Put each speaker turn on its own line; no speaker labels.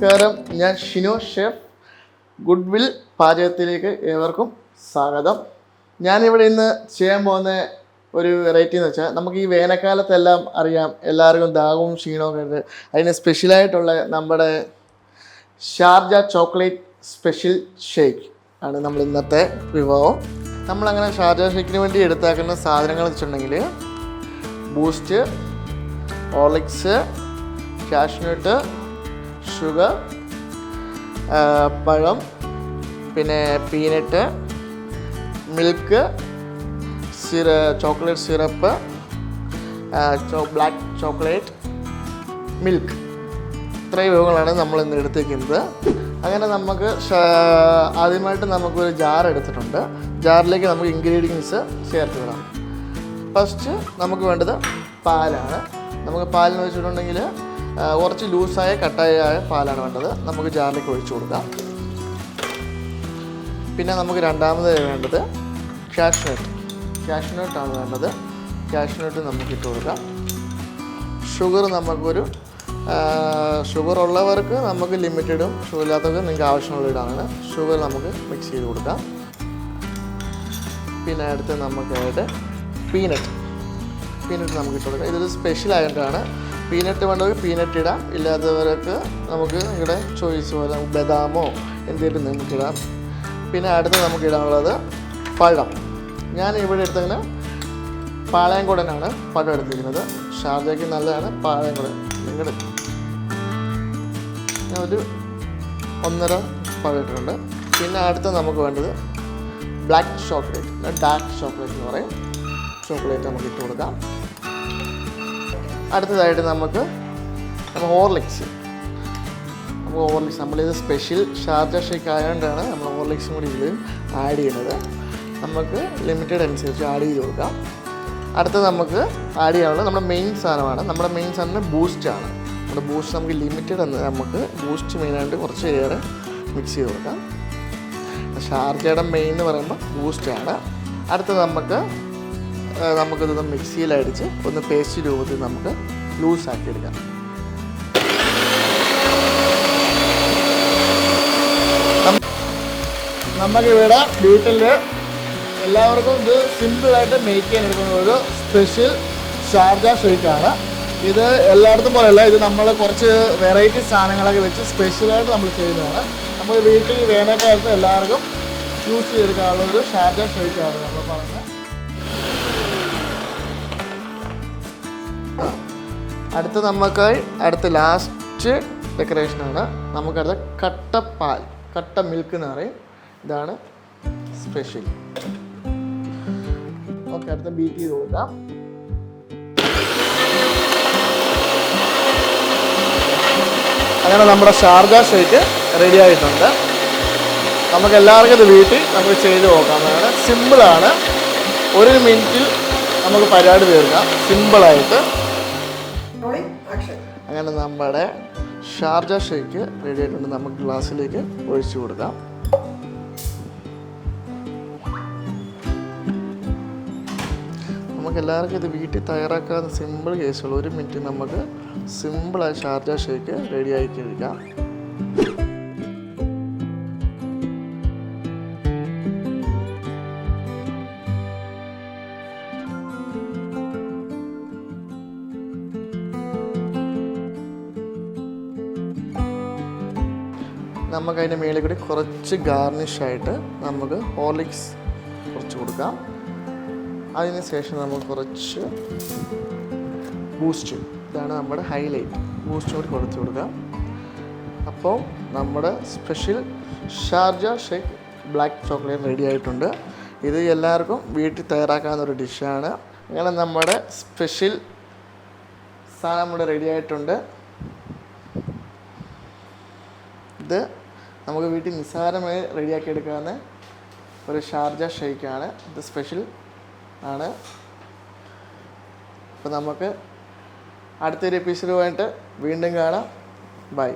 നമസ്കാരം, ഞാൻ Shino chef. Good will പാചകത്തിലേക്ക് ഏവർക്കും സ്വാഗതം. ഞാനിവിടെ ഇന്ന് ചെയ്യാൻ പോകുന്ന ഒരു വെറൈറ്റി എന്ന് വെച്ചാൽ, നമുക്ക് ഈ വേനൽക്കാലത്തെല്ലാം അറിയാം, എല്ലാവർക്കും ദാഹവും ക്ഷീണവും ഉണ്ട്. അതിന് സ്പെഷ്യലായിട്ടുള്ള നമ്മുടെ ഷാർജ ചോക്ലേറ്റ് സ്പെഷ്യൽ ഷേക്ക് ആണ് നമ്മൾ ഇന്നത്തെ വിഭവം. നമ്മളങ്ങനെ ഷാർജ ഷേക്കിന് വേണ്ടി എടുത്താക്കുന്ന സാധനങ്ങൾ വെച്ചിട്ടുണ്ടെങ്കിൽ ബൂസ്റ്റ്, ഹോർലിക്സ്, കാഷ്നട്ട്, ഷുഗർ, പഴം, പിന്നെ peanut, milk, chocolate syrup, black chocolate, milk. ഇത്രയും വിഭവങ്ങളാണ് നമ്മൾ ഇന്ന് എടുത്തേക്കുന്നത്. അങ്ങനെ നമുക്ക് ആദ്യമായിട്ട് നമുക്കൊരു ജാർ എടുത്തിട്ടുണ്ട്. ജാറിലേക്ക് നമുക്ക് ഇൻഗ്രീഡിയൻസ് ചേർത്ത് വിടാം. ഫസ്റ്റ് നമുക്ക് വേണ്ടത് പാലാണ്. നമുക്ക് പാലെന്ന് വെച്ചിട്ടുണ്ടെങ്കിൽ കുറച്ച് ലൂസായ കട്ടായ പാലാണ് വേണ്ടത്. നമുക്ക് ജാറിലേക്ക് ഒഴിച്ചു കൊടുക്കാം. പിന്നെ നമുക്ക് രണ്ടാമത് വേണ്ടത് കാഷ്നട്ടാണ് വേണ്ടത്. കാഷ്നട്ട് നമുക്ക് ഇട്ട് കൊടുക്കാം. ഷുഗർ നമുക്കൊരു ഷുഗർ ഉള്ളവർക്ക് നമുക്ക് ലിമിറ്റഡും, ഷുഗർ ഇല്ലാത്തവർക്ക് നിങ്ങൾക്ക് ആവശ്യമുള്ള ഇടാണ്. ഷുഗർ നമുക്ക് മിക്സ് ചെയ്ത് കൊടുക്കാം. പിന്നെ അടുത്ത് നമുക്കായിട്ട് പീനട്ട് നമുക്ക് ഇട്ട് കൊടുക്കാം. ഇതൊരു സ്പെഷ്യൽ ആയിട്ടാണ്. പീനട്ട് വേണ്ടവർക്ക് പീനട്ട് ഇടാം, ഇല്ലാത്തവർക്ക് നമുക്ക് നിങ്ങളുടെ ചോയ്സ് പോലെ ബദാമോ എന്തെങ്കിലും നമുക്കിടാം. പിന്നെ അടുത്ത് നമുക്ക് ഇടാനുള്ളത് പഴം. ഞാൻ ഇവിടെ എടുത്തതിന് പാളയംകുടനാണ് പഴം എടുത്തിരിക്കുന്നത്. ഷാർജയ്ക്ക് നല്ലതാണ് പാളയംകുടൻ. നിങ്ങൾ ഞാൻ ഒരു 1.5 പഴം ഇട്ടിട്ടുണ്ട്. പിന്നെ അടുത്ത് നമുക്ക് വേണ്ടത് ബ്ലാക്ക് ചോക്ലേറ്റ്, ഡാർക്ക് ചോക്ലേറ്റ് എന്ന് പറയും. ചോക്ലേറ്റ് നമുക്ക് ഇട്ട് കൊടുക്കാം. അടുത്തതായിട്ട് നമുക്ക് ഹോർലിക്സ്. നമ്മളിത് സ്പെഷ്യൽ ഷാർജ ഷേക്ക് ആയതുകൊണ്ടാണ് നമ്മൾ ഹോർലിക്സും കൂടി ഇതിൽ ആഡ് ചെയ്യുന്നത്. നമുക്ക് ലിമിറ്റഡ് അനുസരിച്ച് ആഡ് ചെയ്ത് കൊടുക്കാം. അടുത്തത് നമുക്ക് ആഡ് ചെയ്യാനുള്ളത് നമ്മുടെ മെയിൻ സാധനമാണ്. നമ്മുടെ മെയിൻ സാധനം ബൂസ്റ്റാണ്. നമ്മുടെ ബൂസ്റ്റ് നമുക്ക് ലിമിറ്റഡ് എന്ന് നമുക്ക് ബൂസ്റ്റ് മെയിനായിട്ട് കുറച്ച് ഏറെ മിക്സ് ചെയ്ത് കൊടുക്കാം. ഷാർജയുടെ മെയിൻ എന്ന് പറയുമ്പോൾ ബൂസ്റ്റാണ്. അടുത്തത് നമുക്കിതൊന്ന് മിക്സിയിലടിച്ച് ഒന്ന് പേസ്റ്റ് രൂപത്തിൽ നമുക്ക് ലൂസാക്കി എടുക്കാം. നമുക്കിവിടെ വീട്ടിൽ എല്ലാവർക്കും ഇത് സിമ്പിളായിട്ട് മേക്ക് ചെയ്യാൻ എടുക്കുന്ന ഒരു സ്പെഷ്യൽ ഷാർജ ഷേക്കാണ്. ഇത് എല്ലായിടത്തും പോലെയല്ല. ഇത് നമ്മൾ കുറച്ച് വെറൈറ്റി സാധനങ്ങളൊക്കെ വെച്ച് സ്പെഷ്യലായിട്ട് നമ്മൾ ചെയ്യുന്നതാണ്. നമ്മൾ വീട്ടിൽ വേനൽക്കാലത്ത് എല്ലാവർക്കും യൂസ് ചെയ്തെടുക്കാനുള്ള ഒരു ഷാർജ ഷേക്കാണ് നമ്മൾ പറഞ്ഞത്. അടുത്ത ലാസ്റ്റ് ഡെക്കറേഷനാണ്. നമുക്കടുത്ത കട്ട മിൽക്ക് എന്ന് പറയും. ഇതാണ് സ്പെഷ്യൽ. ഓക്കെ, അടുത്ത ബീറ്റ് ചെയ്ത് കൊടുക്കാം. അങ്ങനെ നമ്മുടെ ഷാർജ ഷേക്ക് റെഡി ആയിട്ടുണ്ട്. നമുക്ക് എല്ലാവർക്കും ഇത് വീട്ടിൽ നമുക്ക് ചെയ്ത് നോക്കാവുന്നതാണ്. സിമ്പിളാണ്. 1 മിനിറ്റിൽ നമുക്ക് പരിപാടി തീർക്കാം സിമ്പിളായിട്ട്. അങ്ങനെ നമ്മുടെ ഷാർജ ഷേക്ക് റെഡി ആയിട്ടുണ്ട്. നമുക്ക് ഗ്ലാസ്സിലേക്ക് ഒഴിച്ചു കൊടുക്കാം. നമുക്ക് എല്ലാവർക്കും ഇത് വീട്ടിൽ തയ്യാറാക്കാവുന്ന സിമ്പിൾ കേസുള്ളൂ. 1 മിനിറ്റ് നമുക്ക് സിമ്പിളായി ഷാർജ ഷേക്ക് റെഡി ആയി കഴിക്കാം. നമുക്ക് അതിൻ്റെ മേളിൽ കൂടി കുറച്ച് ഗാർണിഷായിട്ട് നമുക്ക് ഹോർലിക്സ് കുറച്ച് കൊടുക്കാം. അതിന് ശേഷം നമുക്ക് കുറച്ച് ബൂസ്റ്റ്, ഇതാണ് നമ്മുടെ ഹൈലൈറ്റ്, ബൂസ്റ്റ് കൂടി കൊടുത്ത് കൊടുക്കാം. അപ്പോൾ നമ്മുടെ special Sharjah shake black chocolate ready ആയിട്ടുണ്ട്. ഇത് എല്ലാവർക്കും വീട്ടിൽ തയ്യാറാക്കാവുന്ന ഒരു ഡിഷാണ്. അങ്ങനെ നമ്മുടെ സ്പെഷ്യൽ സാധനം ഇവിടെ റെഡി ആയിട്ടുണ്ട്. ഇത് നമുക്ക് വീട്ടിൽ നിസ്സാരമായി റെഡിയാക്കി എടുക്കാവുന്ന ഒരു ഷാർജ ഷേക്കാണ്. ഇത് സ്പെഷ്യൽ ആണ്. അപ്പോൾ നമുക്ക് അടുത്തൊരു എപ്പിസോഡുമായിട്ട് വീണ്ടും കാണാം. ബൈ.